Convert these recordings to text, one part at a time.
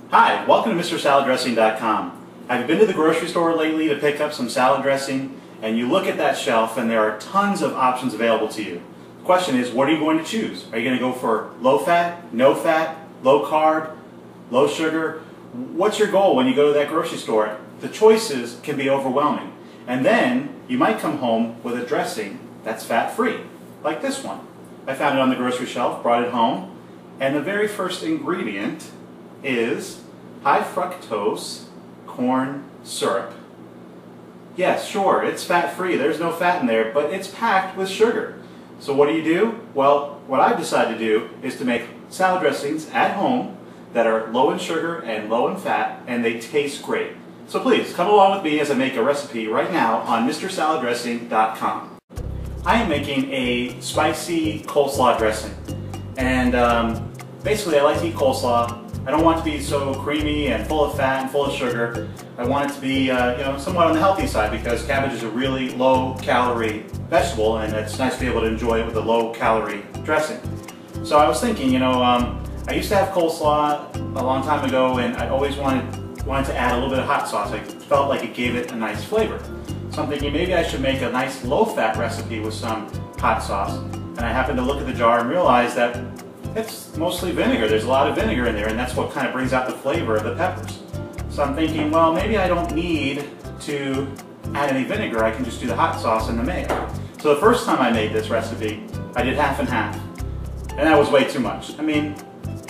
Hi, welcome to MrSaladDressing.com. Have you been to the grocery store lately to pick up some salad dressing and you look at that shelf and there are tons of options available to you? The question is, what are you going to choose? Are you going to go for low fat, no fat, low carb, low sugar? What's your goal when you go to that grocery store? The choices can be overwhelming. And then you might come home with a dressing that's fat-free, like this one. I found it on the grocery shelf, brought it home, and the very first ingredient is high fructose corn syrup. Yes, sure, it's fat-free, there's no fat in there, but it's packed with sugar. So what do? Well, what I've decided to do is to make salad dressings at home that are low in sugar and low in fat, and they taste great. So please, come along with me as I make a recipe right now on MrSaladDressing.com. I am making a spicy coleslaw dressing, and basically I like to eat coleslaw. I don't want it to be so creamy and full of fat and full of sugar. I want it to be somewhat on the healthy side because cabbage is a really low-calorie vegetable, and it's nice to be able to enjoy it with a low-calorie dressing. So I was thinking, I used to have coleslaw a long time ago, and I always wanted to add a little bit of hot sauce. I felt like it gave it a nice flavor. So I'm thinking maybe I should make a nice low-fat recipe with some hot sauce. And I happened to look at the jar and realize that it's mostly vinegar. There's a lot of vinegar in there, and that's what kind of brings out the flavor of the peppers. So I'm thinking, well, maybe I don't need to add any vinegar. I can just do the hot sauce and the mayo. So the first time I made this recipe, I did half and half. And that was way too much. I mean,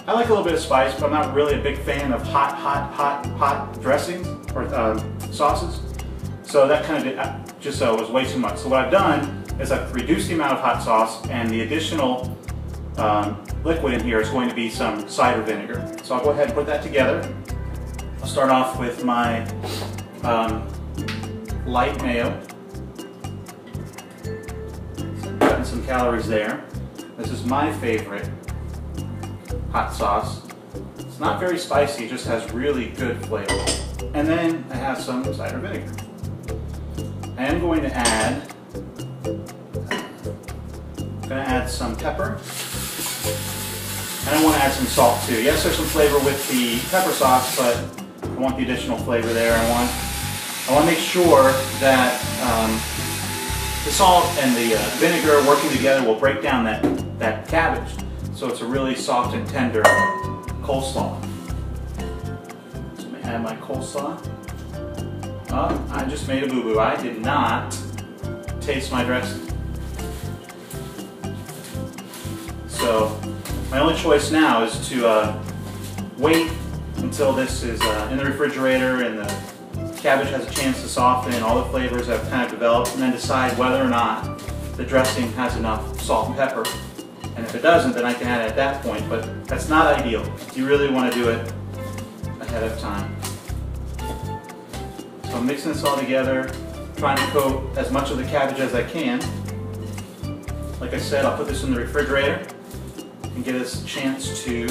I like a little bit of spice, but I'm not really a big fan of hot dressings or sauces. So that kind of did, just so it was way too much. So what I've done is I've reduced the amount of hot sauce, and the additional liquid in here is going to be some cider vinegar. So I'll go ahead and put that together. I'll start off with my light mayo. Cutting some calories there. This is my favorite hot sauce. It's not very spicy, it just has really good flavor. And then I have some cider vinegar. I am going to add some pepper. And I want to add some salt too. Yes, there's some flavor with the pepper sauce, but I want the additional flavor there. I want to make sure that the salt and the vinegar working together will break down that cabbage, so it's a really soft and tender coleslaw. So I'm going to add my coleslaw. Oh, I just made a boo-boo. I did not taste my dressing. So my only choice now is to wait until this is in the refrigerator and the cabbage has a chance to soften and all the flavors have kind of developed, and then decide whether or not the dressing has enough salt and pepper. And if it doesn't, then I can add it at that point, but that's not ideal. You really want to do it ahead of time. So I'm mixing this all together, trying to coat as much of the cabbage as I can. Like I said, I'll put this in the refrigerator and give us a chance to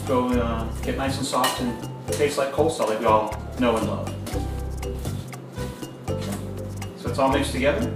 go get nice and soft and taste like coleslaw like we all know and love. So it's all mixed together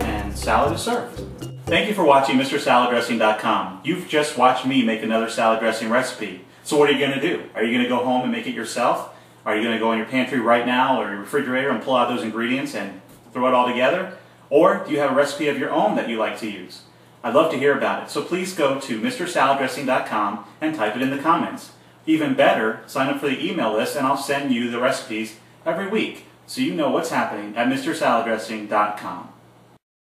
and salad is served. Thank you for watching MrSaladDressing.com. You've just watched me make another salad dressing recipe. So what are you going to do? Are you going to go home and make it yourself? Are you going to go in your pantry right now or your refrigerator and pull out those ingredients and throw it all together? Or do you have a recipe of your own that you like to use? I'd love to hear about it, so please go to MrSaladDressing.com and type it in the comments. Even better, sign up for the email list and I'll send you the recipes every week so you know what's happening at MrSaladDressing.com.